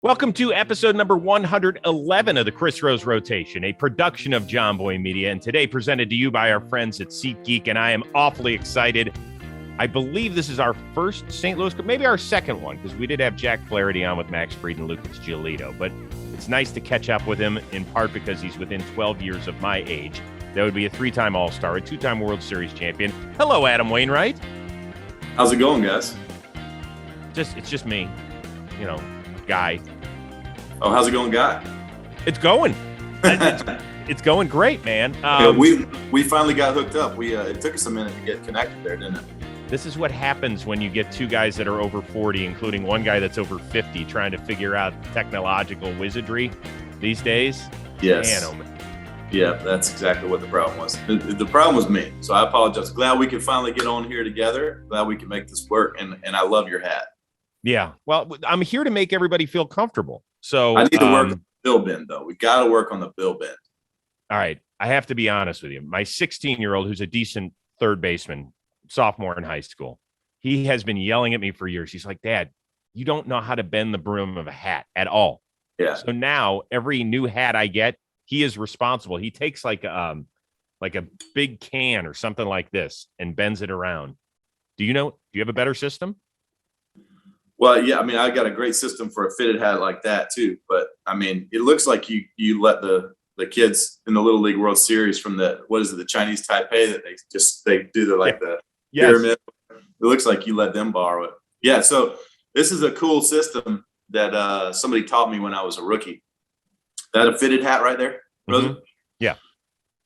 Welcome to episode number 111 of the Chris Rose Rotation, a production of John Boy Media, and today presented to you by our friends at SeatGeek, and I am awfully excited. I believe this is our first St. Louis, maybe our second one, because we did have Jack Flaherty on with Max Fried and Lucas Giolito, but it's nice to catch up with him, in part because he's within 12 years of my age. That would be a three-time All-Star, a two-time World Series champion. Hello, Adam Wainwright. How's it going, guys? It's just me, guy. Oh, how's it going, guy? It's going. It's going great, man. We finally got hooked up. It took us a minute to get connected there, didn't it? This is what happens when you get two guys that are over 40, including one guy that's over 50, trying to figure out technological wizardry these days. Yes. Man, oh man. Yeah, that's exactly what the problem was. The problem was me, so I apologize. Glad we could finally get on here together. Glad we can make this work, and I love your hat. Yeah, well, I'm here to make everybody feel comfortable. So I need to work on the bill bend, though. We got to work on the bill bend. All right, I have to be honest with you. My 16-year-old, who's a decent third baseman, sophomore in high school, he has been yelling at me for years. He's like, "Dad, you don't know how to bend the brim of a hat at all." Yeah. So now every new hat I get, he is responsible. He takes like a big can or something like this and bends it around. Do you have a better system? Well, yeah, I mean, I got a great system for a fitted hat like that too. But I mean, it looks like you let the kids in the Little League World Series from the Chinese Taipei that they do the pyramid. It looks like you let them borrow it. Yeah. So this is a cool system that somebody taught me when I was a rookie. That a fitted hat right there, Rosa? Mm-hmm. Yeah.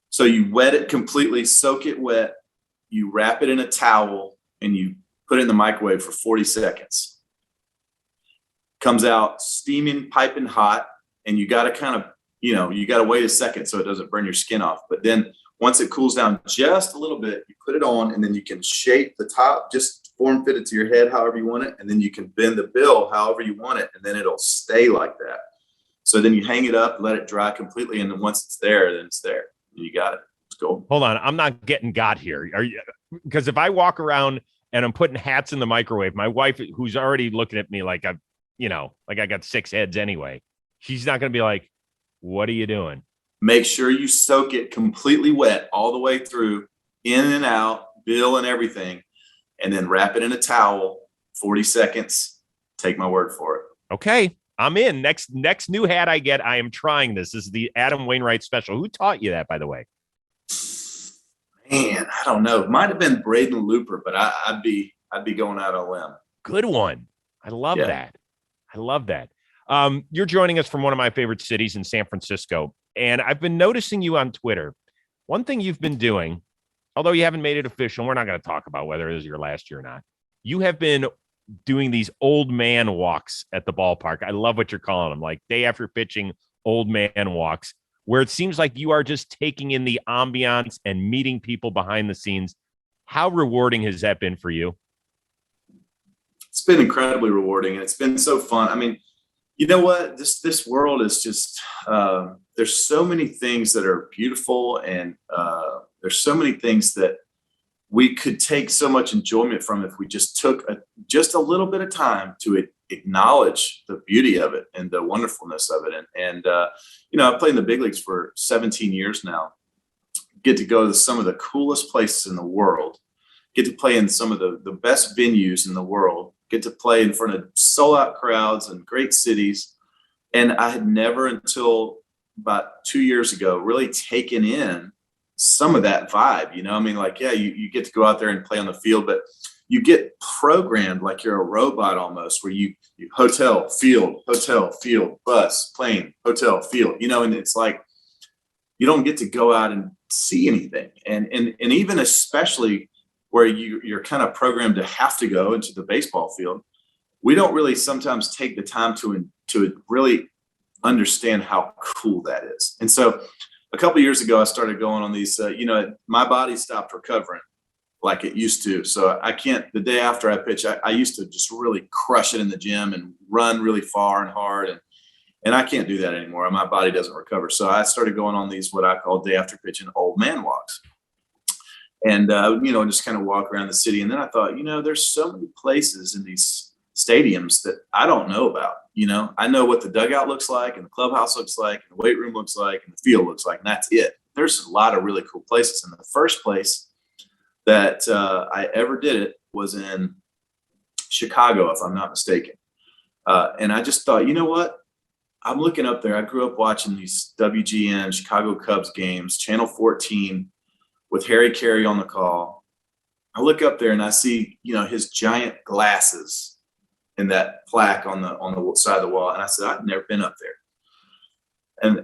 So you wet it completely, soak it wet. You wrap it in a towel and you put it in the microwave for 40 seconds. Comes out steaming, piping hot, and you got to kind of, you got to wait a second so it doesn't burn your skin off. But then once it cools down just a little bit, you put it on, and then you can shape the top, just form fit it to your head however you want it, and then you can bend the bill however you want it, and then it'll stay like that. So then you hang it up, let it dry completely, and then once it's there, then it's there. You got it. It's cool. Hold on, I'm not getting got here. Are you? Because if I walk around and I'm putting hats in the microwave, my wife, who's already looking at me like I got six heads anyway, she's not going to be like, "What are you doing?" Make sure you soak it completely wet all the way through, in and out, bill and everything, and then wrap it in a towel, 40 seconds. Take my word for it. Okay, I'm in. Next new hat I get, I am trying this. This is the Adam Wainwright special. Who taught you that, by the way? Man, I don't know. It might have been Braden Looper, but I'd be going out on a limb. Good one. I love that. I love that. You're joining us from one of my favorite cities in San Francisco, and I've been noticing you on Twitter. One thing you've been doing, although you haven't made it official, we're not going to talk about whether it is your last year or not. You have been doing these old man walks at the ballpark. I love what you're calling them, like day after pitching old man walks, where it seems like you are just taking in the ambiance and meeting people behind the scenes. How rewarding has that been for you? It's been incredibly rewarding, and it's been so fun. I mean, you know what? This world is just there's so many things that are beautiful, and there's so many things that we could take so much enjoyment from if we just took just a little bit of time to acknowledge the beauty of it and the wonderfulness of it. And I've played in the big leagues for 17 years now. Get to go to some of the coolest places in the world. Get to play in some of the best venues in the world. Get to play in front of sold-out crowds and great cities. And I had never until about 2 years ago really taken in some of that vibe. You get to go out there and play on the field, but you get programmed like you're a robot almost, where you hotel, field, bus, plane, hotel, field, and it's like you don't get to go out and see anything. And even especially where you're kind of programmed to have to go into the baseball field, we don't really sometimes take the time to really understand how cool that is. And so a couple of years ago, I started going on these, my body stopped recovering like it used to. So I can't, the day after I pitch, I used to just really crush it in the gym and run really far and hard. And I can't do that anymore. My body doesn't recover. So I started going on these, what I call day after pitching old man walks. And, just kind of walk around the city. And then I thought, there's so many places in these stadiums that I don't know about. I know what the dugout looks like and the clubhouse looks like and the weight room looks like and the field looks like, and that's it. There's a lot of really cool places. And the first place that I ever did it was in Chicago, if I'm not mistaken. And I just thought, you know what? I'm looking up there. I grew up watching these WGN Chicago Cubs games, Channel 14, with Harry Carey on the call. I look up there and I see, his giant glasses in that plaque on the side of the wall. And I said, I've never been up there.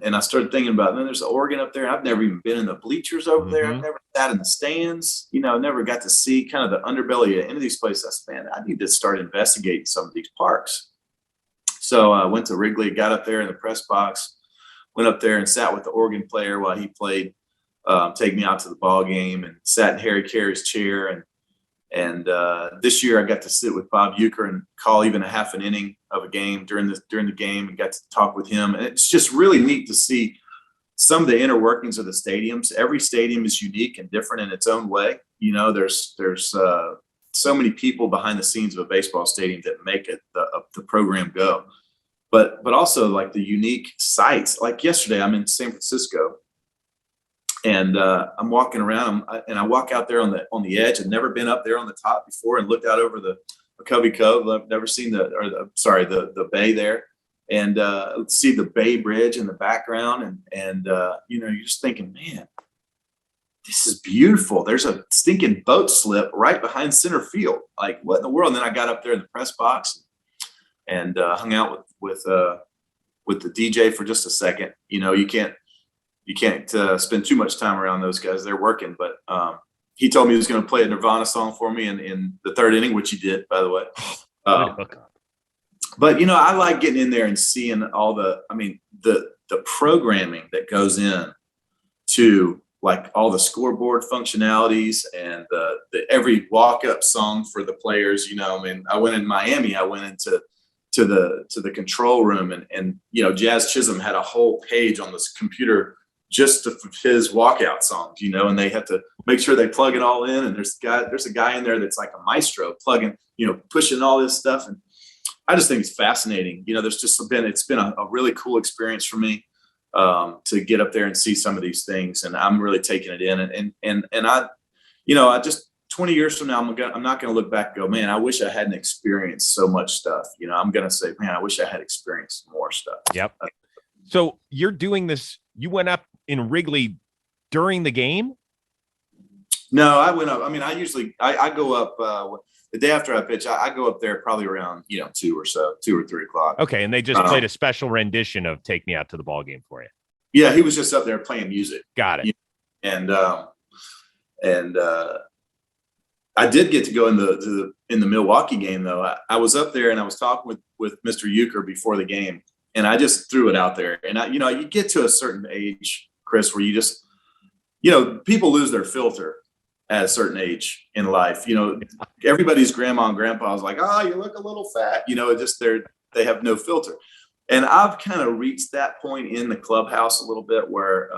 And I started thinking about it. And then there's the organ up there. I've never even been in the bleachers over there. I've never sat in the stands. Never got to see kind of the underbelly of any of these places. I said, man, I need to start investigating some of these parks. So I went to Wrigley, got up there in the press box, went up there and sat with the organ player while he played Take Me Out to the Ball Game, and sat in Harry Carey's chair. And this year I got to sit with Bob Uecker and call even a half an inning of a game during the game, and got to talk with him. And it's just really neat to see some of the inner workings of the stadiums. Every stadium is unique and different in its own way. There's so many people behind the scenes of a baseball stadium that make it the program go. But also like the unique sites. Like yesterday, I'm in San Francisco. And I'm walking around, and I walk out there on the edge. I've never been up there on the top before, and looked out over the Covey Cove. I've never seen the bay there, and see the Bay Bridge in the background, and you're just thinking, man, this is beautiful. There's a stinking boat slip right behind center field. Like, what in the world? And then I got up there in the press box and hung out with the DJ for just a second. You can't spend too much time around those guys. They're working, but he told me he was going to play a Nirvana song for me in the third inning, which he did, by the way. But I like getting in there and seeing all the programming that goes in to like all the scoreboard functionalities and the every walk-up song for the players. I went in Miami. I went into the control room, and Jazz Chisholm had a whole page on this computer just of his walkout songs, and they have to make sure they plug it all in. And there's a guy in there that's like a maestro plugging, pushing all this stuff. And I just think it's fascinating. It's been a really cool experience for me to get up there and see some of these things. And I'm really taking it in. And I just 20 years from now, I'm not going to look back and go, man, I wish I hadn't experienced so much stuff. I'm going to say, man, I wish I had experienced more stuff. Yep. So you're doing this. You went up in Wrigley during the game? No, I went up. I go up the day after I pitch. I go up there probably around 2 or 3 o'clock. Okay, and they just played a special rendition of "Take Me Out to the Ball Game" for you. Yeah, he was just up there playing music. Got it. And I did get to go in the Milwaukee game though. I was up there and I was talking with Mr. Uecker before the game, and I just threw it out there. And you get to a certain age, Chris, where you just, people lose their filter at a certain age in life. Everybody's grandma and grandpa is like, oh, you look a little fat. They have no filter. And I've kind of reached that point in the clubhouse a little bit where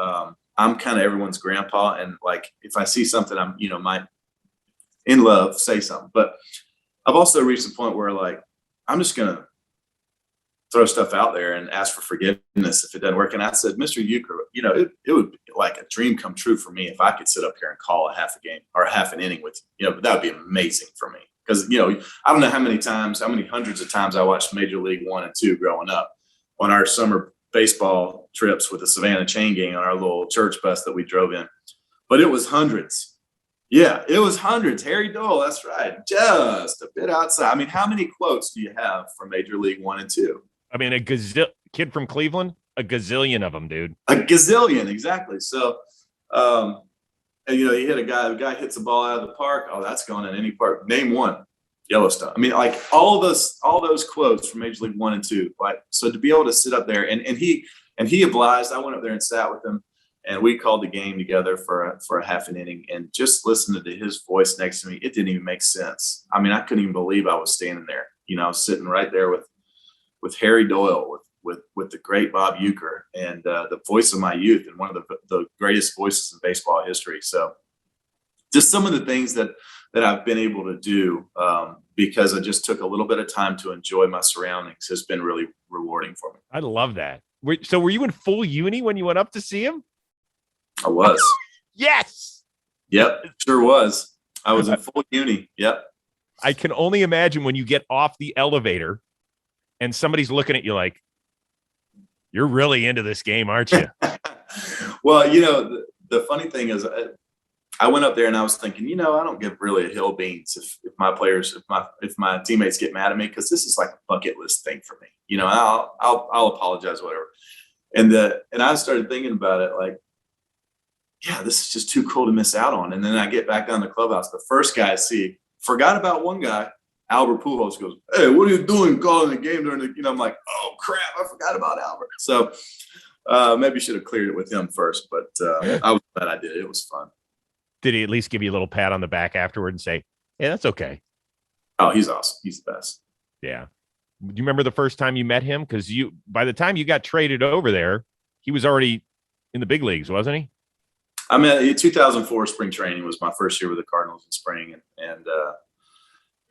I'm kind of everyone's grandpa. And like, if I see something, I'm, might in love, say something. But I've also reached the point where like, I'm just going to throw stuff out there and ask for forgiveness if it doesn't work. And I said, Mr. Uecker, it would be like a dream come true for me if I could sit up here and call a half a game or half an inning with you. But that would be amazing for me. Because, I don't know how many hundreds of times I watched Major League 1 and 2 growing up on our summer baseball trips with the Savannah Chain Gang on our little church bus that we drove in. But it was hundreds. Yeah, it was hundreds. Harry Doyle, that's right. Just a bit outside. How many quotes do you have from Major League 1 and 2? A kid from Cleveland, a gazillion of them, dude. A gazillion, exactly. So, and you hit a guy hits the ball out of the park. Oh, that's gone in any park. Name one. Yellowstone. Like all those quotes from Major League 1 and 2. Like, so to be able to sit up there and he obliged. I went up there and sat with him, and we called the game together for a half an inning, and just listening to his voice next to me, it didn't even make sense. I couldn't even believe I was standing there, sitting right there with Harry Doyle, with the great Bob Uecker, and the voice of my youth, and one of the greatest voices in baseball history. So just some of the things that I've been able to do because I just took a little bit of time to enjoy my surroundings has been really rewarding for me. I love that. So were you in full uni when you went up to see him? I was. Yes. Yep, sure was. I was in full uni. Yep. I can only imagine when you get off the elevator and somebody's looking at you like, you're really into this game, aren't you? Well, the funny thing is I went up there and I was thinking, I don't give really a hill beans if my players, if my teammates get mad at me, because this is like a bucket list thing for me. I'll apologize, whatever. And I started thinking about it like, yeah, this is just too cool to miss out on. And then I get back down to the clubhouse. The first guy I see, forgot about one guy, Albert Pujols, goes, "Hey, what are you doing calling the game during the?" I'm like, "Oh crap, I forgot about Albert." So maybe should have cleared it with him first, but I was glad I did. It was fun. Did he at least give you a little pat on the back afterward and say, "Yeah, that's okay"? Oh, he's awesome. He's the best. Yeah. Do you remember the first time you met him? Because by the time you got traded over there, he was already in the big leagues, wasn't he? I mean, 2004 spring training was my first year with the Cardinals in spring, and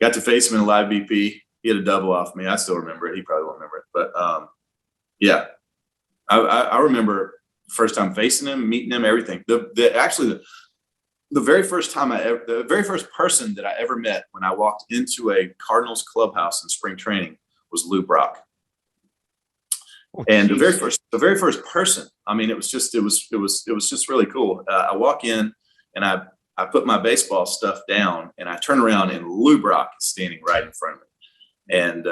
got to face him in a live BP. He had a double off me. I still remember it. He probably won't remember it, but yeah, I remember the first time facing him, meeting him, everything. The very first the very first person that I ever met when I walked into a Cardinals clubhouse in spring training was Lou Brock. Oh, and geez. the very first person, I mean, it was just really cool. I walk in and I put my baseball stuff down and I turn around and Lou Brock is standing right in front of me. And,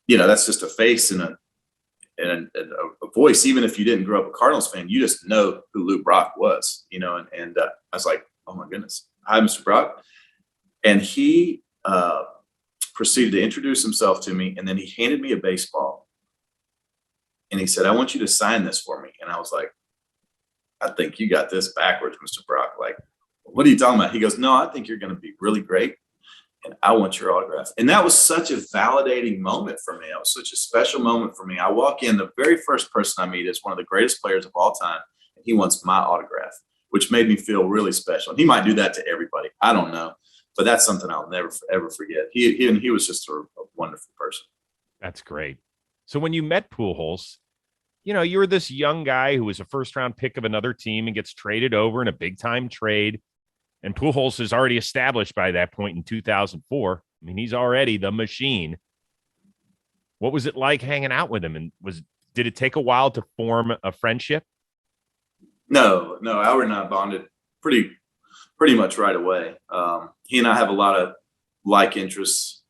that's just a face and a voice. Even if you didn't grow up a Cardinals fan, you just know who Lou Brock was, and I was like, oh my goodness. Hi, Mr. Brock. And he proceeded to introduce himself to me. And then he handed me a baseball. And he said, "I want you to sign this for me." And I was like, "I think you got this backwards, Mr. Brock. Like, what are you talking about?" He goes, "No, I think you're going to be really great. And I want your autograph." And that was such a validating moment for me. It was such a special moment for me. I walk in, the very first person I meet is one of the greatest players of all time. And he wants my autograph, which made me feel really special. And he might do that to everybody. I don't know. But that's something I'll never, ever forget. He was just a wonderful person. That's great. So when you met Pujols, you were this young guy who was a first-round pick of another team and gets traded over in a big-time trade. And Pujols is already established by that point in 2004. I mean, he's already the machine. What was it like hanging out with him? And did it take a while to form a friendship? No, Albert and I bonded pretty much right away. He and I have a lot of like interests.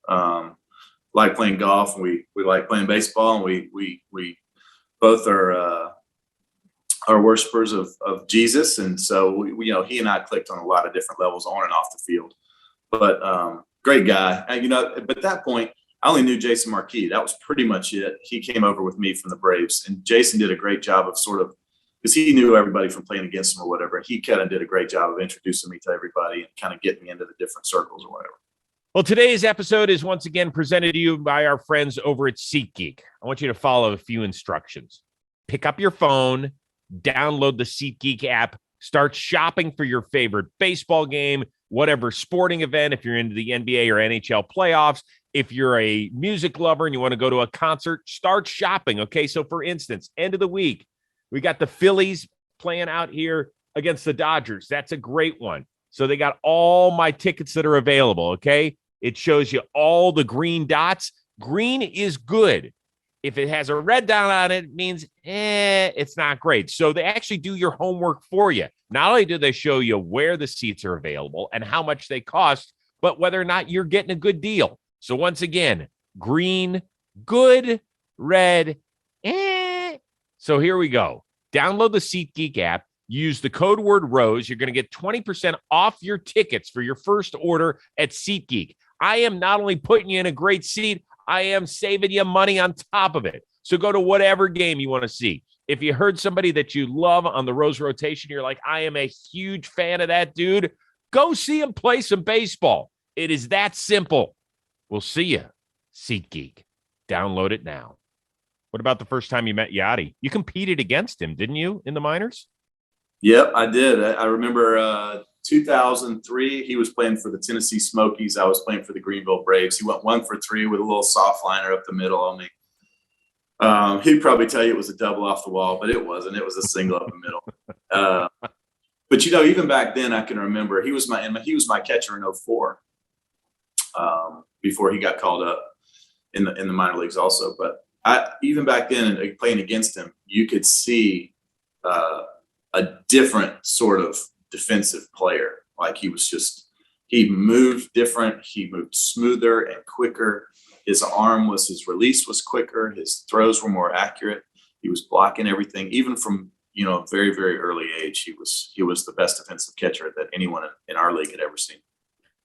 Like playing golf, and we like playing baseball, and we both are worshipers of Jesus, and so he and I clicked on a lot of different levels on and off the field. But great guy, and, But at that point, I only knew Jason Marquis. That was pretty much it. He came over with me from the Braves, and Jason did a great job of because he knew everybody from playing against him or whatever. He kind of did a great job of introducing me to everybody and kind of getting me into the different circles or whatever. Well, today's episode is once again presented to you by our friends over at SeatGeek. I want you to follow a few instructions. Pick up your phone, download the SeatGeek app, start shopping for your favorite baseball game, whatever sporting event, if you're into the NBA or NHL playoffs, if you're a music lover and you want to go to a concert, start shopping, okay? So, for instance, end of the week, we got the Phillies playing out here against the Dodgers. That's a great one. So they got all my tickets that are available, okay? It shows you all the green dots. Green is good. If it has a red dot on it, it means it's not great. So they actually do your homework for you. Not only do they show you where the seats are available and how much they cost, but whether or not you're getting a good deal. So once again, green, good, red, So here we go. Download the SeatGeek app. Use the code word ROSE. You're going to get 20% off your tickets for your first order at SeatGeek. I am not only putting you in a great seat, I am saving you money on top of it. So go to whatever game you want to see. If you heard somebody that you love on the Rose rotation, you're like, I am a huge fan of that dude, go see him play some baseball. It is that simple. We'll see you, SeatGeek. Download it now. What about the first time you met Yadi? You competed against him, didn't you, in the minors? Yep, I did. I remember 2003, he was playing for the Tennessee Smokies. I was playing for the Greenville Braves. He went 1 for 3 with a little soft liner up the middle on me. He'd probably tell you it was a double off the wall, but it wasn't. It was a single up the middle. But even back then, I can remember he was my catcher in 04, before he got called up in the minor leagues also. But even back then, playing against him, you could see a different sort of defensive player. Like he moved different. He moved smoother and quicker. His release was quicker. His throws were more accurate. He was blocking everything, even from, very, very early age. He was the best defensive catcher that anyone in our league had ever seen.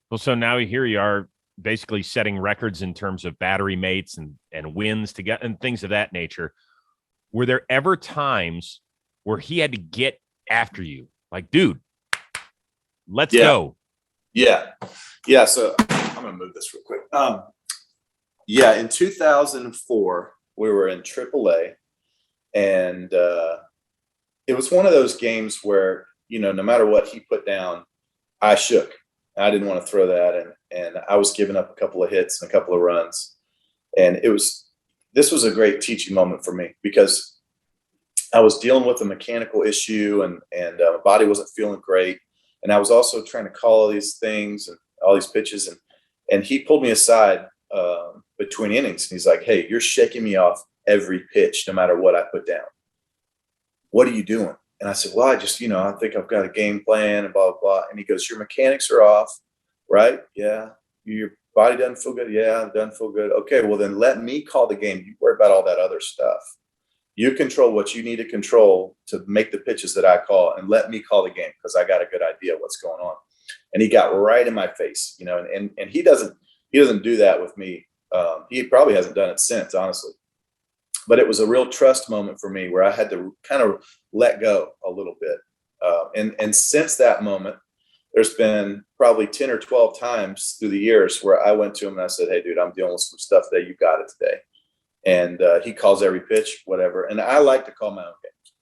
Well, so now here you are basically setting records in terms of battery mates and wins to get and things of that nature. Were there ever times where he had to get after you? Like, dude, let's go. Yeah. So I'm going to move this real quick. In 2004, we were in AAA, and it was one of those games where, no matter what he put down, I shook. I didn't want to throw that, and I was giving up a couple of hits and a couple of runs. And this was a great teaching moment for me, because I was dealing with a mechanical issue, and my body wasn't feeling great. And I was also trying to call all these things and all these pitches. And he pulled me aside between innings. And he's like, "Hey, you're shaking me off every pitch, no matter what I put down. What are you doing?" And I said, "Well, I just, I think I've got a game plan and blah, blah, blah." And he goes, "Your mechanics are off, right? Yeah. Your body doesn't feel good. Yeah, it doesn't feel good. Okay, well then let me call the game. You worry about all that other stuff. You control what you need to control to make the pitches that I call, and let me call the game, because I got a good idea what's going on." And he got right in my face, and he doesn't do that with me. He probably hasn't done it since, honestly. But it was a real trust moment for me, where I had to kind of let go a little bit. And since that moment, there's been probably 10 or 12 times through the years where I went to him and I said, "Hey, dude, I'm dealing with some stuff today. You got it today." And he calls every pitch, whatever. And I like to call my own games.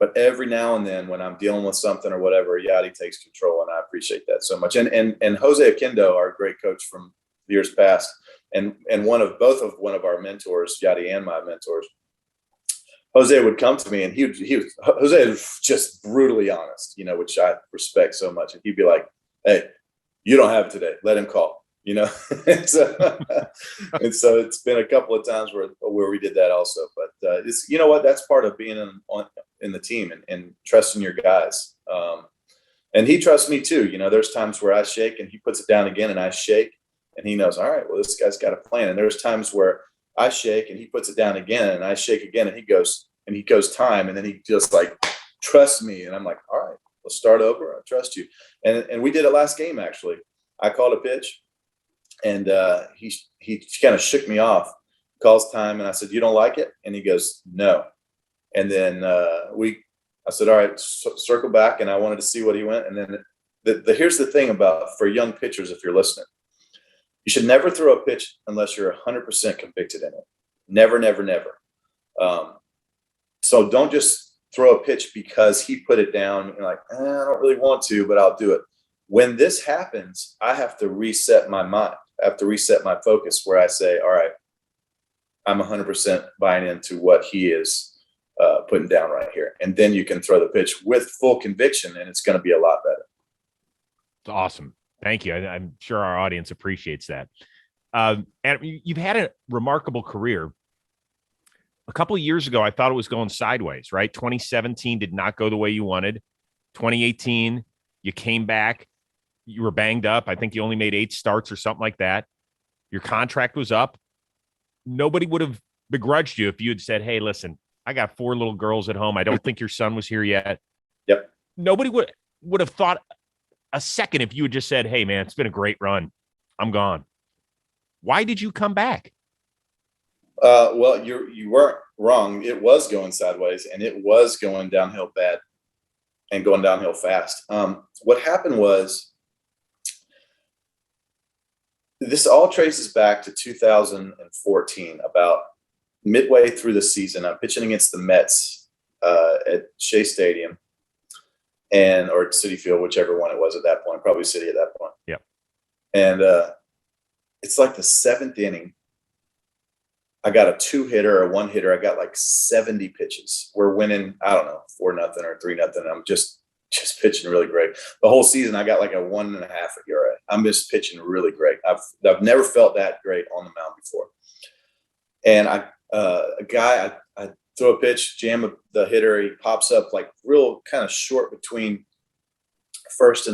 But every now and then, when I'm dealing with something or whatever, Yadi takes control, and I appreciate that so much. And Jose Oquendo, our great coach from years past, and one of our mentors, Yadi and my mentors, Jose would come to me, and Jose was just brutally honest, which I respect so much. And he'd be like, "Hey, you don't have it today. Let him call." and so it's been a couple of times where we did that also. But it's, that's part of being in the team and trusting your guys. And he trusts me too. There's times where I shake and he puts it down again, and I shake, and he knows, all right, well, this guy's got a plan. And there's times where I shake and he puts it down again, and I shake again, and he goes time, and then he just like trusts me, and I'm like, all right, let's start over. I trust you. And we did it last game, actually. I called a pitch, and he kind of shook me off. Calls time, and I said, "You don't like it?" And he goes, "No." And then I said, "All right, circle back." And I wanted to see what he went. And then here's the thing for young pitchers, if you're listening, you should never throw a pitch unless you're 100% convicted in it. Never, never, never. So don't just throw a pitch because he put it down. And you're like, I don't really want to, but I'll do it. When this happens, I have to reset my mind. I have to reset my focus, where I say, all right, I'm 100% buying into what he is putting down right here. And then you can throw the pitch with full conviction, and it's going to be a lot better. It's awesome. Thank you. I'm sure our audience appreciates that. And you've had a remarkable career. A couple of years ago, I thought it was going sideways, right? 2017 did not go the way you wanted. 2018, you came back. You were banged up. I think you only made 8 starts or something like that. Your contract was up. Nobody would have begrudged you if you had said, "Hey, listen, I got 4 little girls at home. I don't think your son was here yet." Yep. Nobody would have thought a second if you had just said, "Hey, man, it's been a great run. I'm gone." Why did you come back? Well, you weren't wrong. It was going sideways, and it was going downhill bad and going downhill fast. What happened was, this all traces back to 2014, about midway through the season. I'm pitching against the Mets at Shea Stadium. or City Field, whichever one it was at that point, probably City at that point. Yeah. And it's like the 7th inning. I got a 2-hitter or 1-hitter. I got like 70 pitches. We're winning, I don't know, 4-0 or 3-0. I'm just pitching really great. The whole season, I got like a 1.5 ERA. I'm just pitching really great. I've never felt that great on the mound before. And I throw a pitch, jam the hitter. He pops up like real kind of short between first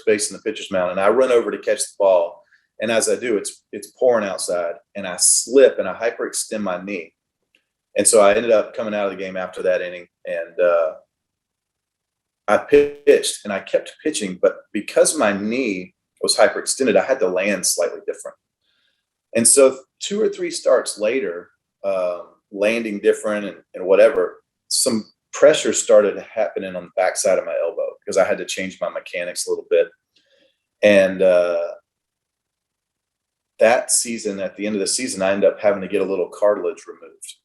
base and the pitcher's mound. And I run over to catch the ball. And as I do, it's pouring outside, and I slip and I hyperextend my knee. And so I ended up coming out of the game after that inning, and I pitched, and I kept pitching. But because my knee was hyperextended, I had to land slightly different. And so 2 or 3 starts later, landing different and whatever, some pressure started happening on the backside of my elbow because I had to change my mechanics a little bit. And that season, at the end of the season, I ended up having to get a little cartilage removed.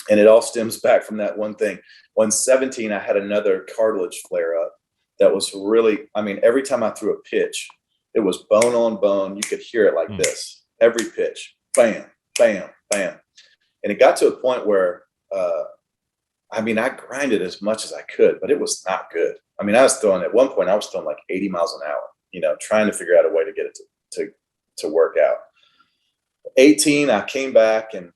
And it all stems back from that one thing. 117, I had another cartilage flare up that was really, I mean, every time I threw a pitch, it was bone on bone. You could hear it like this. Every pitch, bam, bam, bam. And it got to a point where, I grinded as much as I could, but it was not good. I mean, at one point, I was throwing like 80 miles an hour, trying to figure out a way to get it to work out. 18, I came back and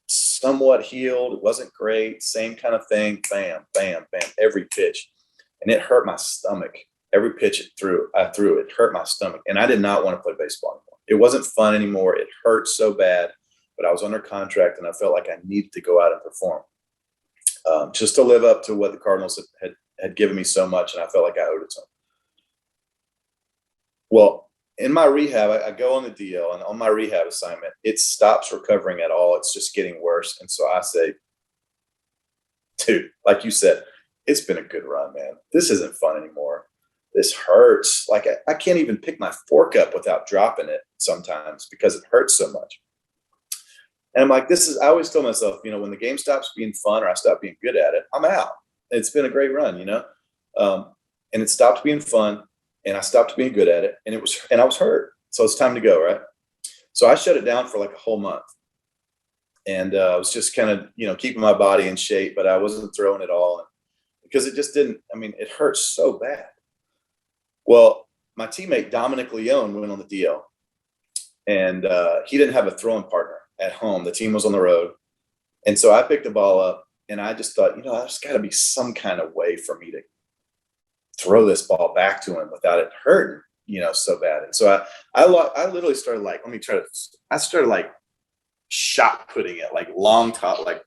somewhat healed. It wasn't great. Same kind of thing. Bam, bam, bam, every pitch. And it hurt my stomach. Every pitch I threw, it hurt my stomach. And I did not want to play baseball anymore. It wasn't fun anymore. It hurt so bad, but I was under contract and I felt like I needed to go out and perform. Just to live up to what the Cardinals had given me so much, and I felt like I owed it to them. Well, in my rehab, I go on the DL, and on my rehab assignment, it stops recovering at all. It's just getting worse. And so I say, dude, like you said, it's been a good run, man. This isn't fun anymore. This hurts. Like I can't even pick my fork up without dropping it sometimes because it hurts so much. And I'm like, I always tell myself, when the game stops being fun or I stop being good at it, I'm out. It's been a great run, and it stopped being fun. And I stopped being good at it, and I was hurt. So it's time to go, right? So I shut it down for like a whole month. And I was just kind of, keeping my body in shape, but I wasn't throwing at all because it just didn't, it hurts so bad. Well, my teammate Dominic Leone went on the DL, and he didn't have a throwing partner at home. The team was on the road. And so I picked the ball up, and I just thought, there's got to be some kind of way for me to throw this ball back to him without it hurting, so bad. And so I literally started I started shot putting it, like long top, like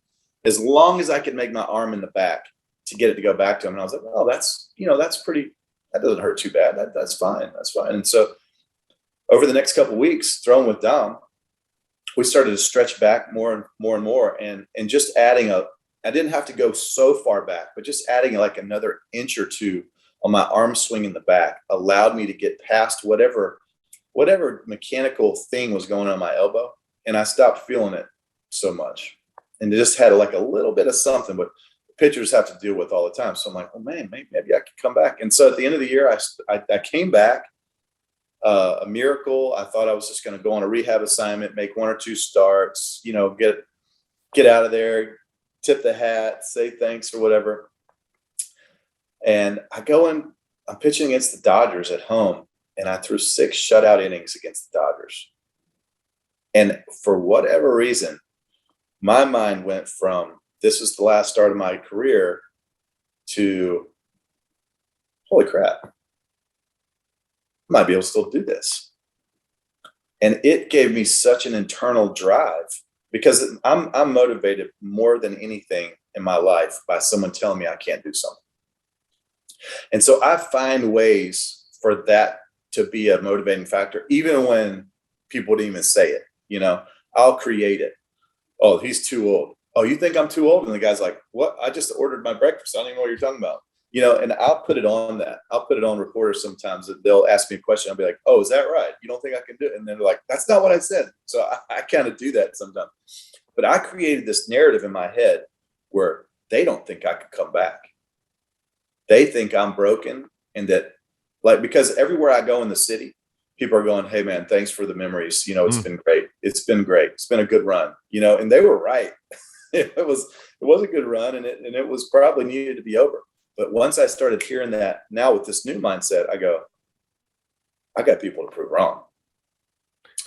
as long as I could make my arm in the back to get it to go back to him. And I was like, oh, that's pretty, that doesn't hurt too bad. That's fine. That's fine. And so over the next couple of weeks, throwing with Dom, we started to stretch back more and more and more. And just adding I didn't have to go so far back, but just adding like another inch or two on my arm swing in the back allowed me to get past whatever mechanical thing was going on my elbow. And I stopped feeling it so much. And it just had like a little bit of something, but pitchers have to deal with all the time. So I'm like, oh man, maybe I could come back. And so at the end of the year, I came back, a miracle. I thought I was just going to go on a rehab assignment, make 1 or 2 starts, get out of there, tip the hat, say thanks or whatever. And I go in, I'm pitching against the Dodgers at home, and I threw 6 shutout innings against the Dodgers. And for whatever reason, my mind went from this is the last start of my career to holy crap, I might be able to still do this. And it gave me such an internal drive because I'm motivated more than anything in my life by someone telling me I can't do something. And so I find ways for that to be a motivating factor, even when people didn't even say it. I'll create it. Oh, he's too old. Oh, you think I'm too old? And the guy's like, what? I just ordered my breakfast. I don't even know what you're talking about. And I'll put it on that. I'll put it on reporters sometimes that they'll ask me a question. I'll be like, oh, is that right? You don't think I can do it? And they're like, that's not what I said. So I kind of do that sometimes. But I created this narrative in my head where they don't think I could come back. they think I'm broken, and that, like, because everywhere I go in the city, people are going, "Hey man, thanks for the memories. It's been great. It's been great. It's been a good run." And they were right. It was a good run, and it was probably needed to be over. But once I started hearing that, now with this new mindset, I go, I got people to prove wrong.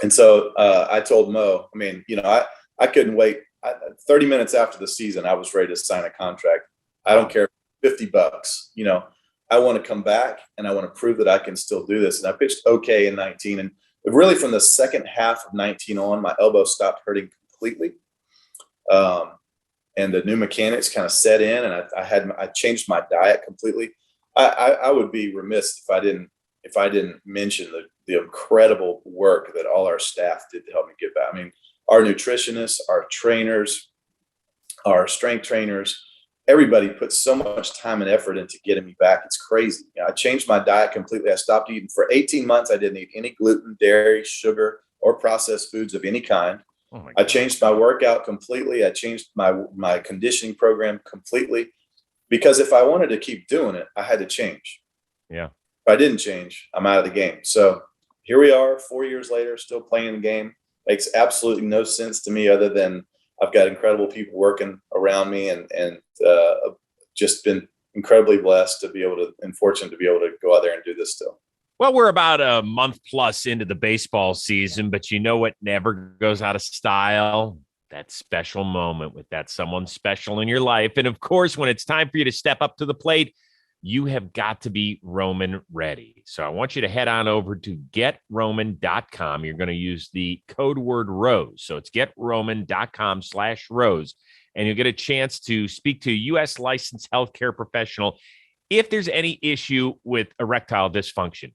And so I told Mo, I couldn't wait. 30 minutes after the season, I was ready to sign a contract. I don't care, $50. I want to come back, and I want to prove that I can still do this. And I pitched okay in 19. And really from the second half of 19 on, my elbow stopped hurting completely. And the new mechanics kind of set in, and I changed my diet completely. I would be remiss if I didn't mention the incredible work that all our staff did to help me get back. Our nutritionists, our trainers, our strength trainers, everybody put so much time and effort into getting me back. It's crazy. I changed my diet completely. I stopped eating for 18 months. I didn't eat any gluten, dairy, sugar, or processed foods of any kind. Oh my God. I changed my workout completely. I changed my conditioning program completely, because if I wanted to keep doing it, I had to change. Yeah. If I didn't change, I'm out of the game. So here we are 4 years later, still playing the game. Makes absolutely no sense to me, other than I've got incredible people working around me, and just been incredibly blessed and fortunate to be able to go out there and do this still. Well, we're about a month plus into the baseball season, but you know what never goes out of style? That special moment with that someone special in your life. And of course, when it's time for you to step up to the plate, you have got to be Roman ready. So I want you to head on over to GetRoman.com. You're going to use the code word ROSE. So it's GetRoman.com/ROSE. And you'll get a chance to speak to a U.S. licensed healthcare professional if there's any issue with erectile dysfunction.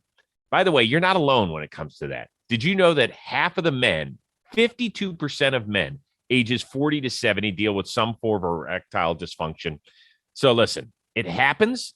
By the way, you're not alone when it comes to that. Did you know that half of the men, 52% of men, ages 40 to 70, deal with some form of erectile dysfunction? So listen, it happens.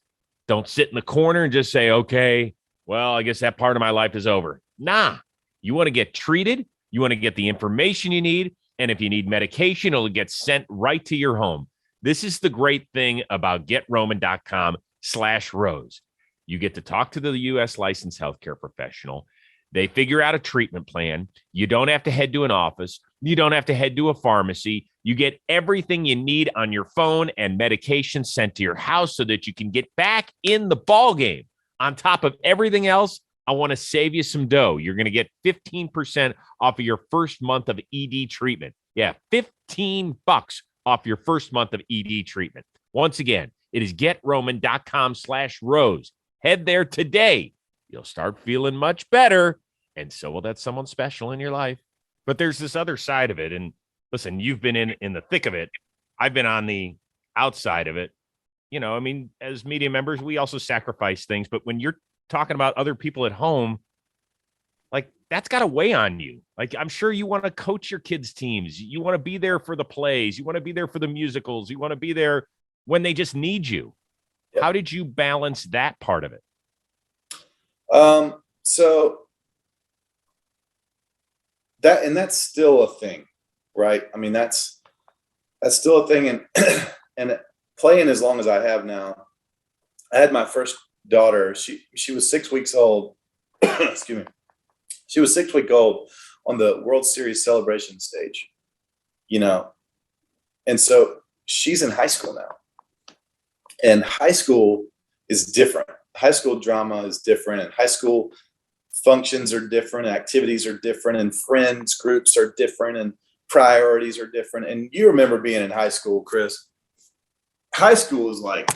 Don't sit in the corner and just say, okay, well, I guess that part of my life is over. Nah, you want to get treated. You want to get the information you need. And if you need medication, it'll get sent right to your home. This is the great thing about GetRoman.com/ROSE. You get to talk to the U.S. licensed healthcare professional. They figure out a treatment plan. You don't have to head to an office. You don't have to head to a pharmacy. You get everything you need on your phone and medication sent to your house so that you can get back in the ball game. On top of everything else, I want to save you some dough. You're going to get 15% off of your first month of ED treatment. Yeah, $15 off your first month of ED treatment. Once again, it is GetRoman.com/ROSE. Head there today. You'll start feeling much better, and so will that someone special in your life. But there's this other side of it, and listen, you've been in the thick of it. I've been on the outside of it. As media members, we also sacrifice things, but when you're talking about other people at home, like, that's got to weigh on you. Like, I'm sure you want to coach your kids' teams. You want to be there for the plays. You want to be there for the musicals. You want to be there when they just need you. Yep. How did you balance that part of it? So that's still a thing, right? That's still a thing. And playing as long as I have now, I had my first daughter. She was 6 weeks old. Excuse me. She was 6 weeks old on the World Series celebration stage, and so she's in high school now, and high school is different. High school drama is different, and high school functions are different, activities are different, and friends groups are different, and priorities are different. And you remember being in high school, Chris. High school is like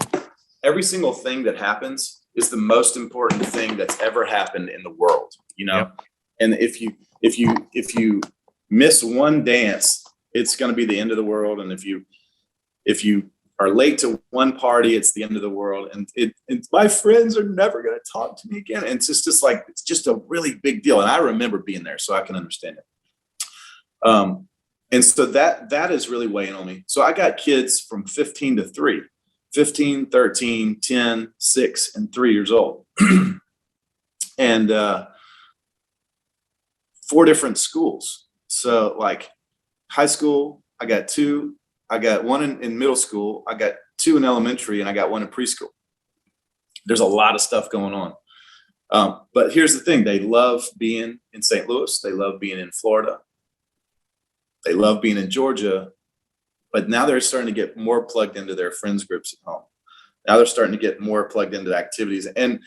every single thing that happens is the most important thing that's ever happened in the world, Yep. And if you miss one dance, it's going to be the end of the world. And if you are late to one party, it's the end of the world. And my friends are never going to talk to me again. And it's just a really big deal. And I remember being there, so I can understand it. And so that is really weighing on me. So I got kids from 15 to 3, 15, 13, 10, 6, and 3 years old. And 4 different schools. So like high school, I got 2. I got 1 in middle school. I got 2 in elementary, and I got 1 in preschool. There's a lot of stuff going on. But here's the thing. They love being in St. Louis. They love being in Florida. They love being in Georgia. But now they're starting to get more plugged into their friends groups at home. Now they're starting to get more plugged into activities. And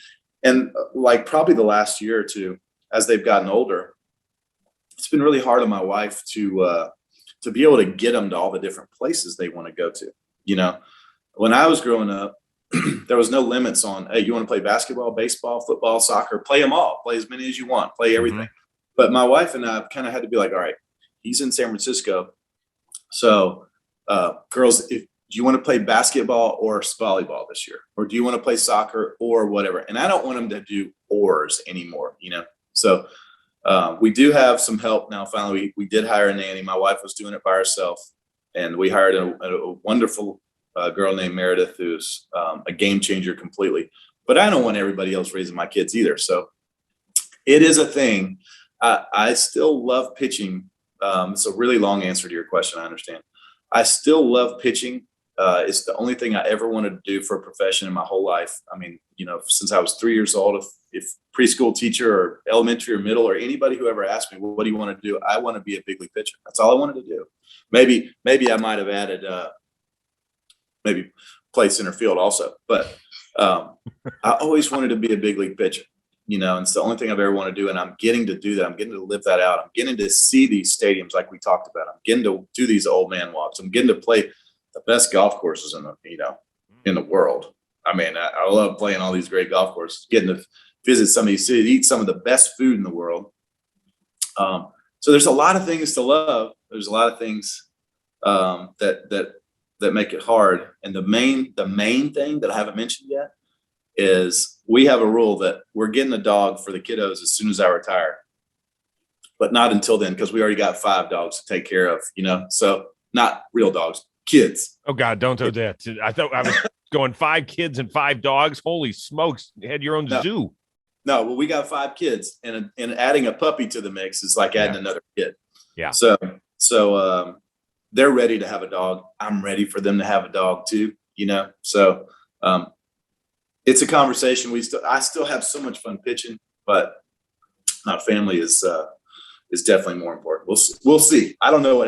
like probably the last year or two, as they've gotten older, it's been really hard on my wife to be able to get them to all the different places they want to go to. You know, when I was growing up, there was no limits on, hey, you want to play basketball, baseball, football, soccer, play them all, play as many as you want, play everything. Mm-hmm. But my wife and I kind of had to be like, all right, he's in San Francisco. So girls, if you want to play basketball or volleyball this year, or do you want to play soccer or whatever? And I don't want them to do ors anymore, you know? So we do have some help now. Finally, we did hire a nanny. My wife was doing it by herself, and we hired a wonderful girl named Meredith, who's a game changer completely. But I don't want everybody else raising my kids either. So it is a thing. I still love pitching. It's a really long answer to your question, I understand. I still love pitching. It's the only thing I ever wanted to do for a profession in my whole life. I mean, you know, since I was 3 years old, if preschool teacher or elementary or middle or anybody who ever asked me, well, what do you want to do? I want to be a big league pitcher. That's all I wanted to do. Maybe I might have added, maybe play center field also, but I always wanted to be a big league pitcher, you know, and it's the only thing I've ever wanted to do. And I'm getting to do that. I'm getting to live that out. I'm getting to see these stadiums like we talked about. I'm getting to do these old man walks. I'm getting to play the best golf courses in the world. I mean, I love playing all these great golf courses, getting to visit some of these cities, eat some of the best food in the world. So there's a lot of things to love. There's a lot of things that make it hard. And the main thing that I haven't mentioned yet is we have a rule that we're getting a dog for the kiddos as soon as I retire, but not until then, because we already got 5 dogs to take care of, you know, so not real dogs, kids. Oh God, don't do that. I thought I was going 5 kids and 5 dogs. Holy smokes. You had your own zoo. No, well, we got 5 kids, and adding a puppy to the mix is like adding another kid. Yeah. So they're ready to have a dog. I'm ready for them to have a dog too, you know? So it's a conversation. I still have so much fun pitching, but my family is definitely more important. We'll see. I don't know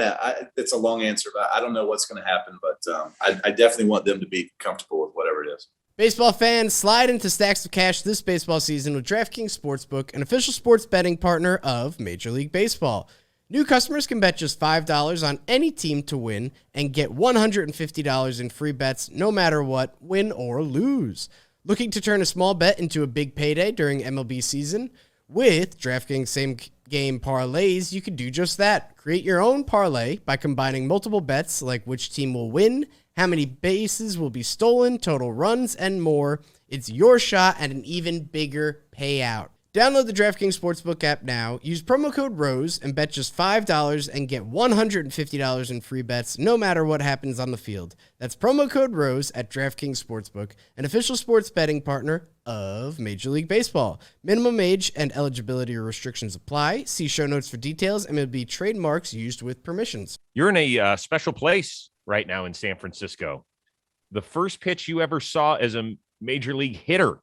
it's a long answer, but I don't know what's going to happen, but I definitely want them to be comfortable with whatever it is. Baseball fans, slide into stacks of cash this baseball season with DraftKings Sportsbook, an official sports betting partner of Major League Baseball. New customers can bet just $5 on any team to win and get $150 in free bets no matter what, win or lose. Looking to turn a small bet into a big payday during MLB season? With DraftKings same-game parlays, you can do just that. Create your own parlay by combining multiple bets like which team will win, how many bases will be stolen, total runs, and more. It's your shot at an even bigger payout. Download the DraftKings Sportsbook app now, use promo code ROSE, and bet just $5 and get $150 in free bets no matter what happens on the field. That's promo code ROSE at DraftKings Sportsbook, an official sports betting partner of Major League Baseball. Minimum age and eligibility restrictions apply. See show notes for details, and MLB trademarks used with permissions. You're in a special place right now in San Francisco. The first pitch you ever saw as a major league hitter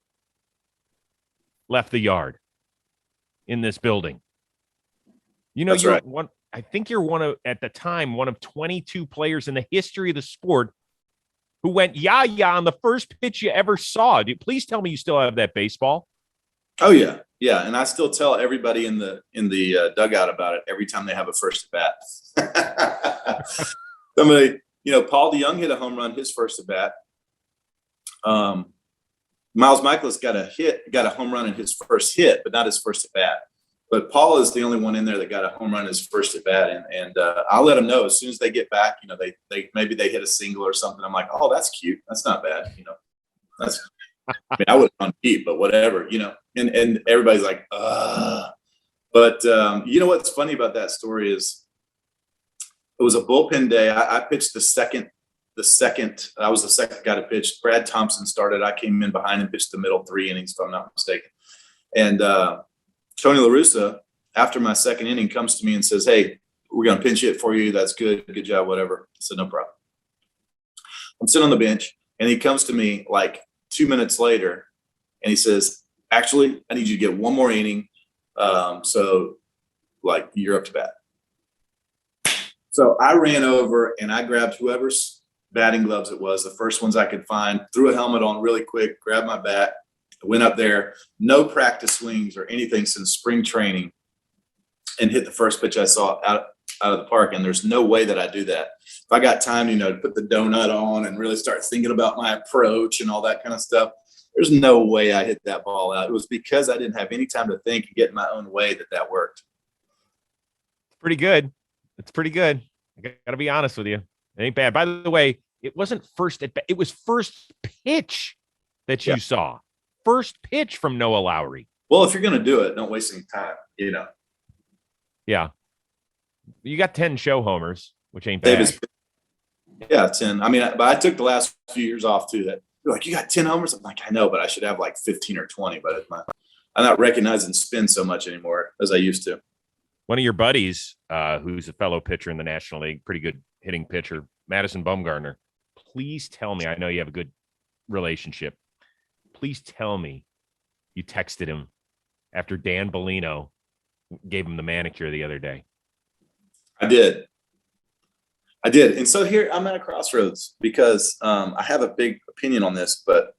left the yard in this building. You know, That's you're right. I think you're one of 22 players in the history of the sport who went on the first pitch you ever saw. Please tell me you still have that baseball. Oh yeah. Yeah. And I still tell everybody in the dugout about it every time they have a first at bat. Somebody, Paul DeYoung hit a home run his first at bat. Miles Michaelis got a home run in his first hit, but not his first at bat. But Paul is the only one in there that got a home run in his first at bat. And I'll let them know as soon as they get back, they maybe they hit a single or something. I'm like, oh, that's cute. That's not bad. I would have gone deep, but whatever, and everybody's like, but what's funny about that story is it was a bullpen day. I pitched the second, I was the second guy to pitch. Brad Thompson started. I came in behind and pitched the middle 3 innings, if I'm not mistaken. And Tony La Russa, after my second inning, comes to me and says, hey, we're going to pinch hit for you. That's good. Good job, whatever. I said, no problem. I'm sitting on the bench, and he comes to me like 2 minutes later, And he says, actually, I need you to get one more inning. So like you're up to bat. So I ran over and I grabbed whoever's batting gloves it was, the first ones I could find, threw a helmet on really quick, grabbed my bat, went up there, no practice swings or anything since spring training, and hit the first pitch I saw out of the park. And there's no way that I do that. If I got time, to put the donut on and really start thinking about my approach and all that kind of stuff, there's no way I hit that ball out. It was because I didn't have any time to think and get in my own way that worked. Pretty good. It's pretty good. I got to be honest with you. It ain't bad. By the way, it wasn't first at bat. It was first pitch that you saw. First pitch from Noah Lowry. Well, if you're going to do it, don't waste any time, Yeah. You got 10 show homers, which ain't bad. 10. I mean, but I took the last few years off too. That you're like, you got 10 homers? I'm like, I know, but I should have like 15 or 20. But I'm not recognizing spin so much anymore as I used to. One of your buddies, who's a fellow pitcher in the National League, pretty good hitting pitcher, Madison Bumgarner. Please tell me, I know you have a good relationship. Please tell me you texted him after Dan Bellino gave him the manicure the other day. I did. And so here I'm at a crossroads because I have a big opinion on this, but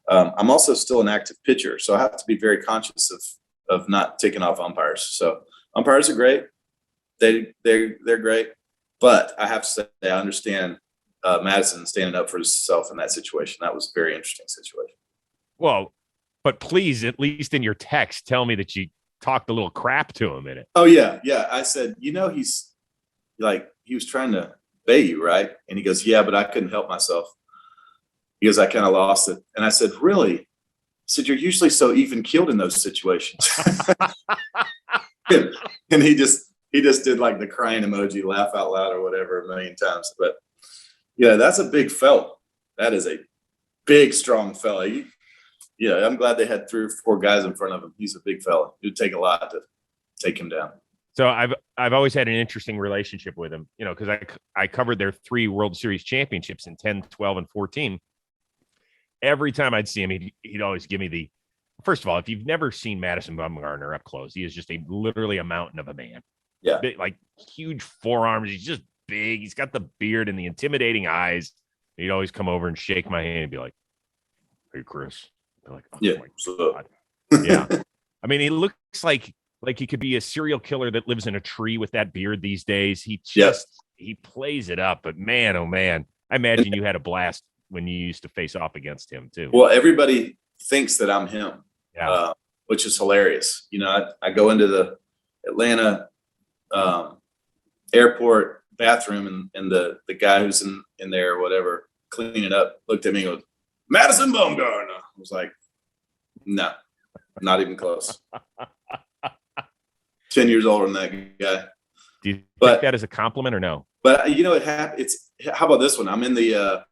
I'm also still an active pitcher. So I have to be very conscious of not taking off umpires. So umpires are great. They're great. But I have to say, I understand Madison standing up for himself in that situation. That was a very interesting situation. Well, but please, at least in your text, tell me that you talked a little crap to him in it. Oh, yeah. Yeah. I said, he's like, he was trying to bait you, right? And he goes, yeah, but I couldn't help myself. He goes, I kind of lost it. And I said, really? I said, you're usually so even keeled in those situations. And he just did like the crying emoji, laugh out loud or whatever a million times. But yeah, that's a big fella. That is a big, strong fella. I'm glad they had 3 or 4 guys in front of him. He's a big fella. It would take a lot to take him down. So I've always had an interesting relationship with him, because I covered their 3 World Series championships in 10, 12, and 14. Every time I'd see him, he'd always give me first of all, if you've never seen Madison Bumgarner up close, he is just literally a mountain of a man. Yeah. Big, like huge forearms. He's just big. He's got the beard and the intimidating eyes. He'd always come over and shake my hand and be like, hey, Chris. I'd be like, oh, yeah. My God. Yeah. I mean, he looks like he could be a serial killer that lives in a tree with that beard these days. He plays it up. But man, oh man, I imagine you had a blast when you used to face off against him too. Well, everybody thinks that I'm him, yeah. Which is hilarious. I go into the Atlanta airport bathroom and the guy who's in there or whatever cleaning it up looked at me and goes, Madison Bumgarner. I was like, no, not even close. 10 years older than that guy. Do you take that as a compliment or no? But it happened. How about this one? I'm in the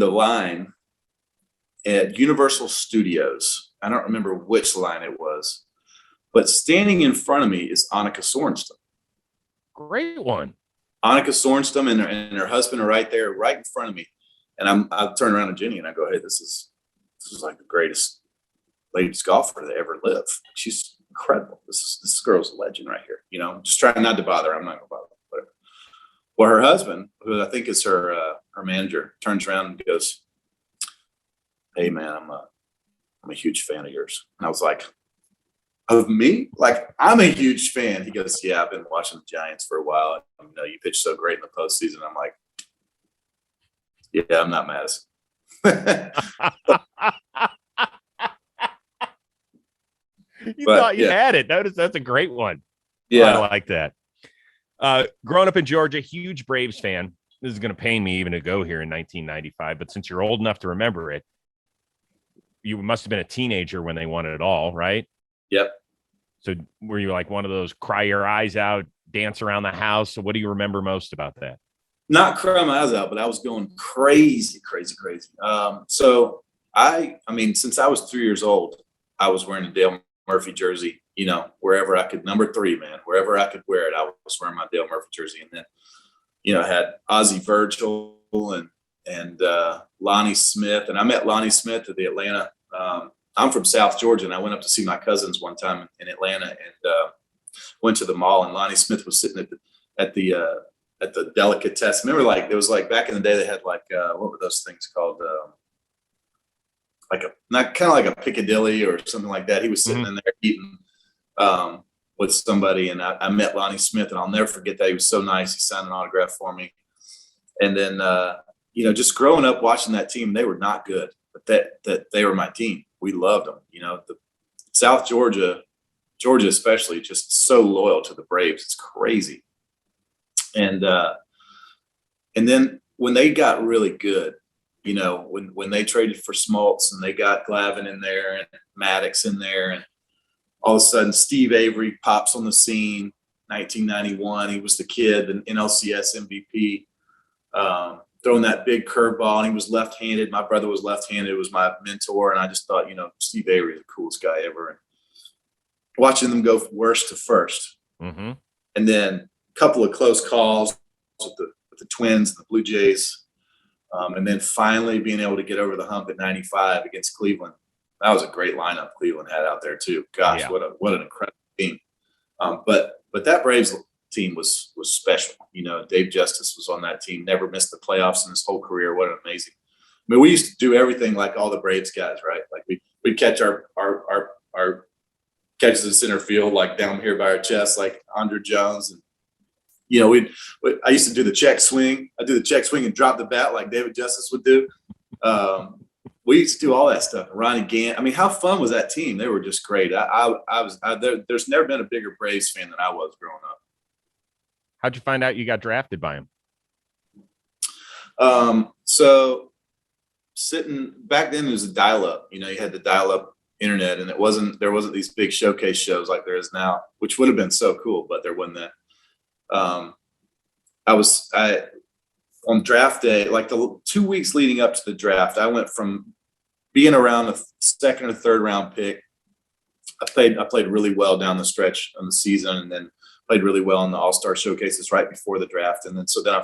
line at Universal Studios. I don't remember which line it was, but standing in front of me is Annika Sorenstam. Great one. Annika Sorenstam and her husband are right there, right in front of me. And I turn around to Jenny and I go, hey, this is like the greatest ladies golfer that ever lived. She's incredible. This girl's a legend right here. Just trying not to bother her. I'm not gonna bother her. Whatever. Well, her husband, who I think is her manager, turns around and goes, hey man, I'm a huge fan of yours. And I was like, of me? Like, I'm a huge fan. He goes, yeah, I've been watching the Giants for a while. You pitch so great in the postseason. I'm like, yeah, I'm not Madison. You thought you had it. That's a great one. Yeah. I like that. Growing up in Georgia, huge Braves fan. This is going to pain me even to go here in 1995, but since you're old enough to remember it, you must have been a teenager when they won it all, right? Yep. So were you like one of those cry your eyes out, dance around the house? So what do you remember most about that? Not cry my eyes out, but I was going crazy. So I mean, since I was 3 years old, I was wearing a Dale Murphy jersey, wherever I could, number 3, man, wherever I could wear it, I was wearing my Dale Murphy jersey. And then, I had Ozzie Virgil and Lonnie Smith. And I met Lonnie Smith at the Atlanta I'm from South Georgia, and I went up to see my cousins one time in Atlanta, and went to the mall, and Lonnie Smith was sitting at the delicatessen. Remember, like it was like back in the day, they had like what were those things called? Like not kind of like a Piccadilly or something like that. He was sitting in there eating with somebody, and I met Lonnie Smith, and I'll never forget that. He was so nice. He signed an autograph for me. And then just growing up watching that team, they were not good, but that they were my team. We loved them. The South Georgia especially, just so loyal to the Braves. It's crazy. And then when they got really good, when they traded for Smoltz and they got Glavine in there and Maddox in there, and all of a sudden Steve Avery pops on the scene. 1991, he was the kid, an NLCS MVP, throwing that big curveball, and he was left-handed. My brother was left-handed. It was my mentor, and I just thought, Steve Avery is the coolest guy ever. And watching them go worst to first, and then a couple of close calls with the Twins and the Blue Jays. And then finally being able to get over the hump at 95 against Cleveland. That was a great lineup Cleveland had out there too. Gosh, yeah. What an incredible team. But that Braves team was special. Dave Justice was on that team, never missed the playoffs in his whole career. What an amazing. I mean, we used to do everything like all the Braves guys, right? Like we'd catch our catches in center field, like down here by our chest, like Andre Jones. And I used to do the check swing. I do the check swing and drop the bat like David Justice would do. We used to do all that stuff. Ronnie Gant. I mean, how fun was that team? They were just great. There's never been a bigger Braves fan than I was growing up. How'd you find out you got drafted by him? So sitting back then, it was a dial-up. You had the dial-up internet, and there wasn't these big showcase shows like there is now, which would have been so cool, but there wasn't that. On draft day, like the 2 weeks leading up to the draft, I went from being around a second or third round pick. I played really well down the stretch of the season, and then played really well in the All-Star showcases right before the draft. And then I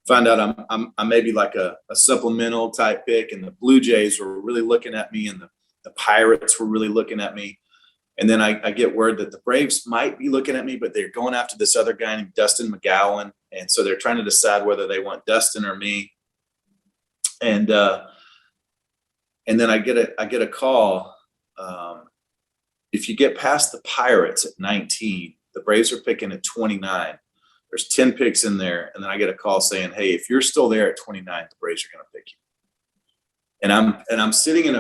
find out I'm maybe like a supplemental type pick, and the Blue Jays were really looking at me, and the Pirates were really looking at me. And then I get word that the Braves might be looking at me, but they're going after this other guy named Dustin McGowan. And so they're trying to decide whether they want Dustin or me. And then I get a call. If you get past the Pirates at 19, the Braves are picking at 29. There's 10 picks in there. And then I get a call saying, hey, if you're still there at 29, the Braves are going to pick you. And I'm sitting in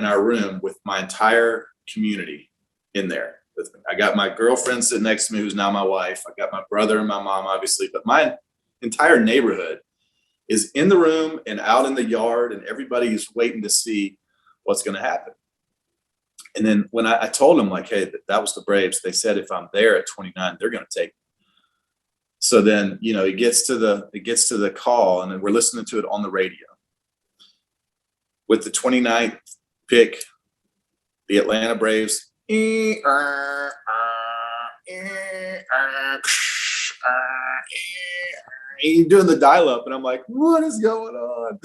our room with my entire community in there with me. I got my girlfriend sitting next to me, who's now my wife. I got my brother and my mom, obviously, but my entire neighborhood is in the room and out in the yard, and everybody is waiting to see what's going to happen. And then when I told them, like, hey, that was the Braves, they said if I'm there at 29, they're going to take me. So then, it gets to the call, and then we're listening to it on the radio. With the 29th pick, the Atlanta Braves. You're doing the dial-up, and I'm like, what is going on?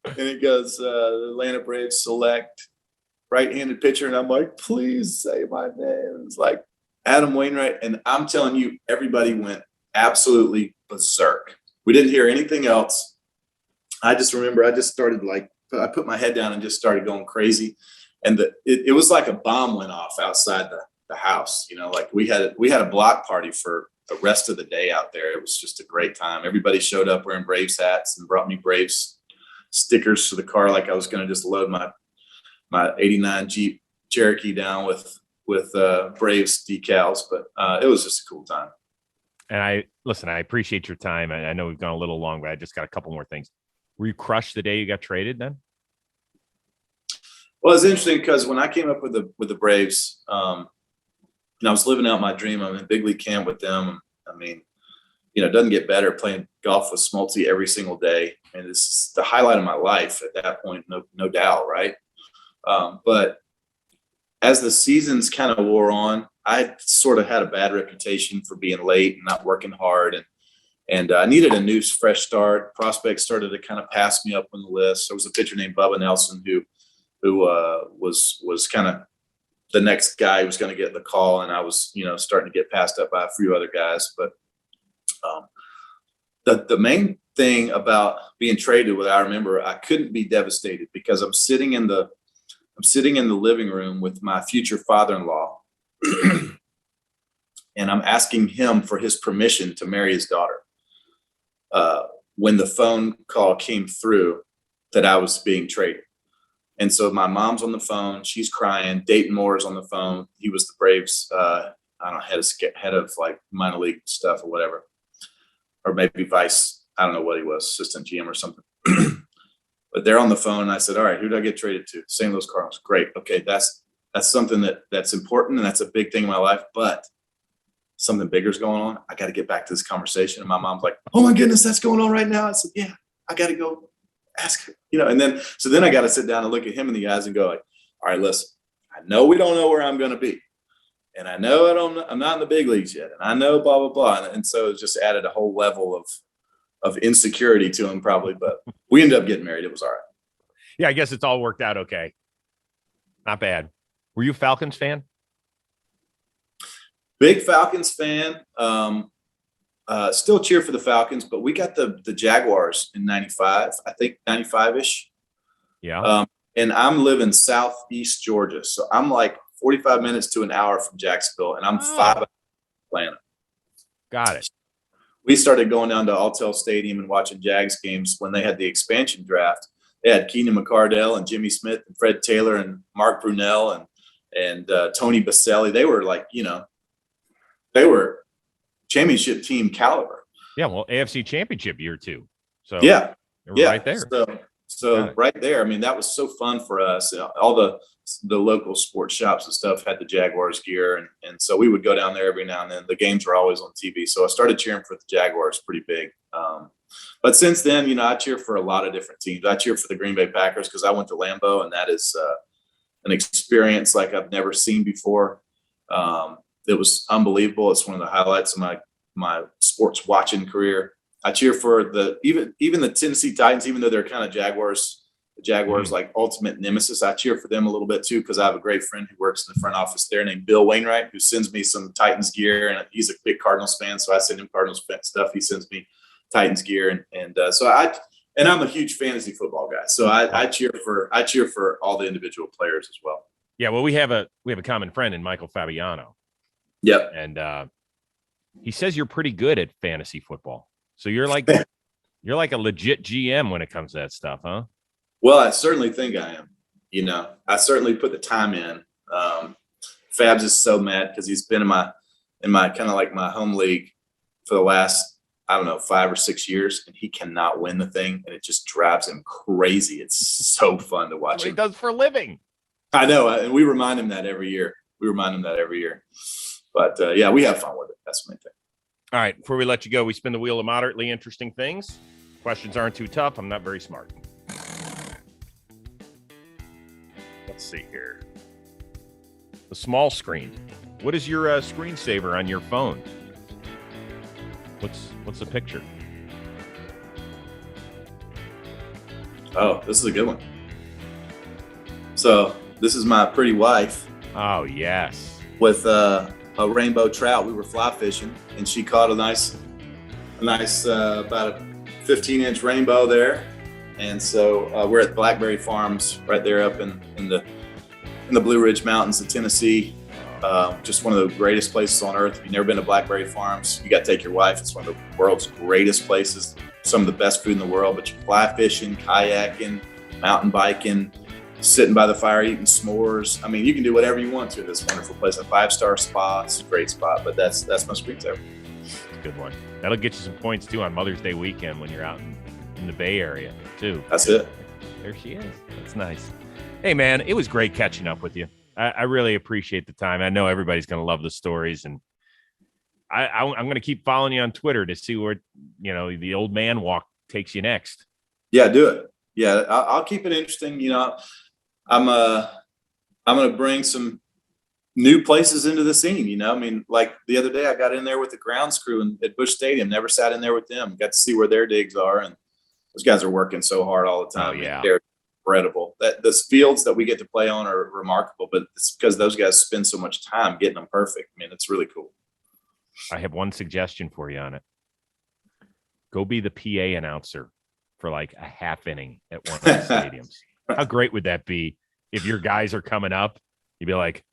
And it goes, the Atlanta Braves select right-handed pitcher, and I'm like, please say my name. It's like Adam Wainwright, and I'm telling you, everybody went absolutely berserk. We didn't hear anything else. I just remember I put my head down and just started going crazy. And it was like a bomb went off outside the house. Like we had a block party for the rest of the day out there. It was just a great time. Everybody showed up wearing Braves hats and brought me Braves stickers to the car. Like I was going to just load my 89 Jeep Cherokee down with Braves decals. But it was just a cool time. And I appreciate your time. I know we've gone a little long, but I just got a couple more things. Were you crushed the day you got traded then? Well, it's interesting because when I came up with the Braves, I was living out my dream. I'm in big league camp with them. I mean, it doesn't get better playing golf with Smoltz every single day. And it's the highlight of my life at that point, no doubt, right? But as the seasons kind of wore on, I sort of had a bad reputation for being late and not working hard. And I needed a new, fresh start. Prospects started to kind of pass me up on the list. There was a pitcher named Bubba Nelson who who was kind of the next guy who was going to get the call, and I was, starting to get passed up by a few other guys. But the main thing about being traded, what I remember, I couldn't be devastated because I'm sitting in the living room with my future father-in-law, and I'm asking him for his permission to marry his daughter. When the phone call came through that I was being traded. And so my mom's on the phone, she's crying. Dayton Moore's on the phone. He was the Braves, head of like minor league stuff or whatever, or maybe vice. I don't know what he was, assistant GM or something. But they're on the phone, and I said, "All right, who did I get traded to? St. Louis Cardinals." Great. Okay, that's something that's important, and that's a big thing in my life. But something bigger is going on. I got to get back to this conversation. And my mom's like, "Oh my goodness, that's going on right now." I said, "Yeah, I got to go ask her." And then I got to sit down and look at him in the eyes and go like, "All right, listen, I know we don't know where I'm going to be. And I know I'm not in the big leagues yet. And I know blah, blah, blah." And so it just added a whole level of insecurity to him probably, but we ended up getting married. It was all right. Yeah. I guess it's all worked out. Okay. Not bad. Were you a Falcons fan? Big Falcons fan. Still cheer for the Falcons, but we got the Jaguars in 95, I think 95-ish. Yeah. And I'm living southeast Georgia. So I'm like 45 minutes to an hour from Jacksonville, and I'm 5 hours from Atlanta. Got it. We started going down to Alltel Stadium and watching Jags games when they had the expansion draft. They had Keenan McCardell and Jimmy Smith and Fred Taylor and Mark Brunell and Tony Baselli. They were like, they were championship team caliber. Yeah, well, AFC Championship year 2. So yeah, right there. So right there. I mean, that was so fun for us. All the local sports shops and stuff had the Jaguars gear, and so we would go down there every now and then. The games were always on TV, so I started cheering for the Jaguars pretty big. But since then, I cheer for a lot of different teams. I cheer for the Green Bay Packers because I went to Lambeau, and that is an experience like I've never seen before. It was unbelievable. It's one of the highlights of my sports watching career. I cheer for even the Tennessee Titans, even though they're kind of Jaguars, like ultimate nemesis. I cheer for them a little bit too because I have a great friend who works in the front office there named Bill Wainwright, who sends me some Titans gear, and he's a big Cardinals fan, so I send him Cardinals stuff. He sends me Titans gear, and I'm a huge fantasy football guy, so I cheer for all the individual players as well. Yeah, well, we have a common friend in Michael Fabiano. Yep, and he says you're pretty good at fantasy football. So you're like a legit GM when it comes to that stuff, huh? Well, I certainly think I am. I certainly put the time in. Fabs is so mad because he's been in my kind of like my home league for the last, I don't know, 5 or 6 years, and he cannot win the thing, and it just drives him crazy. It's so fun to watch. What he does for a living. I know, and we remind him that every year. But yeah, we have fun with it. That's the main thing. All right, before we let you go, we spin the wheel of moderately interesting things. Questions aren't too tough. I'm not very smart. Let's see here. The small screen. What is your screensaver on your phone? What's the picture? Oh, this is a good one. So this is my pretty wife. Oh, yes. With a rainbow trout. We were fly fishing, and she caught a nice about a 15-inch rainbow there. And so we're at Blackberry Farms right there up in the Blue Ridge Mountains of Tennessee. Just one of the greatest places on earth. If you've never been to Blackberry Farms, you got to take your wife. It's one of the world's greatest places. Some of the best food in the world. But you're fly fishing, kayaking, mountain biking, sitting by the fire eating s'mores. I mean, you can do whatever you want to this wonderful place. A 5-star spot. It's a great spot. But that's my screensaver. Good one. That'll get you some points too on Mother's Day weekend when you're out in the Bay Area too. That's it. There she is. That's nice. Hey man, it was great catching up with you. I really appreciate the time. I know everybody's going to love the stories, and I'm going to keep following you on Twitter to see where the old man walk takes you next. Yeah, do it. Yeah, I'll keep it interesting. I'm going to bring some new places into the scene. I mean, like the other day I got in there with the grounds crew at Busch Stadium, never sat in there with them, got to see where their digs are. And those guys are working so hard all the time. Oh, yeah. incredible. That the fields that we get to play on are remarkable, but it's because those guys spend so much time getting them perfect. I mean, it's really cool. I have one suggestion for you on it. Go be the PA announcer for like a half inning at one of the stadiums. How great would that be if your guys are coming up? You'd be like,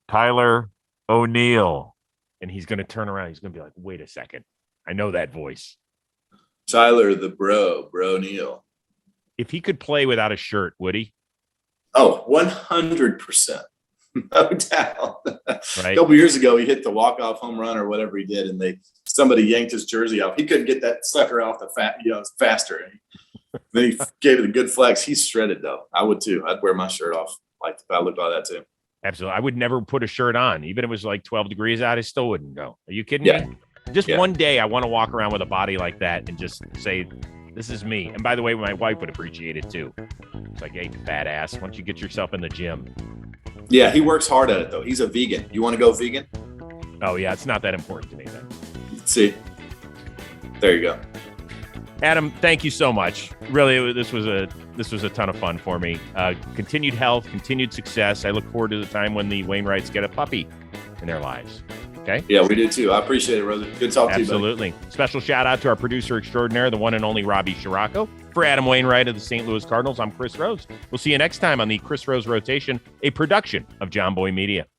Tyler O'Neill. And he's going to turn around. He's going to be like, wait a second. I know that voice. Tyler, the bro O'Neill. If he could play without a shirt, would he? Oh, 100%. No doubt. Right. A couple years ago, he hit the walk-off home run or whatever he did, and somebody yanked his jersey off. He couldn't get that sucker off faster. Then he gave it a good flex. He's shredded, though. I would, too. I'd wear my shirt off. Like, I looked like that, too. Absolutely. I would never put a shirt on. Even if it was like 12 degrees out, I still wouldn't go. Are you kidding me? Just one day, I want to walk around with a body like that and just say, this is me. And by the way, my wife would appreciate it, too. It's like, hey, fat ass, why don't you get yourself in the gym? Yeah, he works hard at it, though. He's a vegan. You want to go vegan? Oh, yeah, it's not that important to me, then. See, there you go. Adam, thank you so much. Really, this was a ton of fun for me. Continued health, continued success. I look forward to the time when the Wainwrights get a puppy in their lives. Okay? Yeah, we do too. I appreciate it, Rosa. Good talk to you, buddy. Absolutely. Special shout out to our producer extraordinaire, the one and only Robbie Scirocco. For Adam Wainwright of the St. Louis Cardinals, I'm Chris Rose. We'll see you next time on the Chris Rose Rotation, a production of John Boy Media.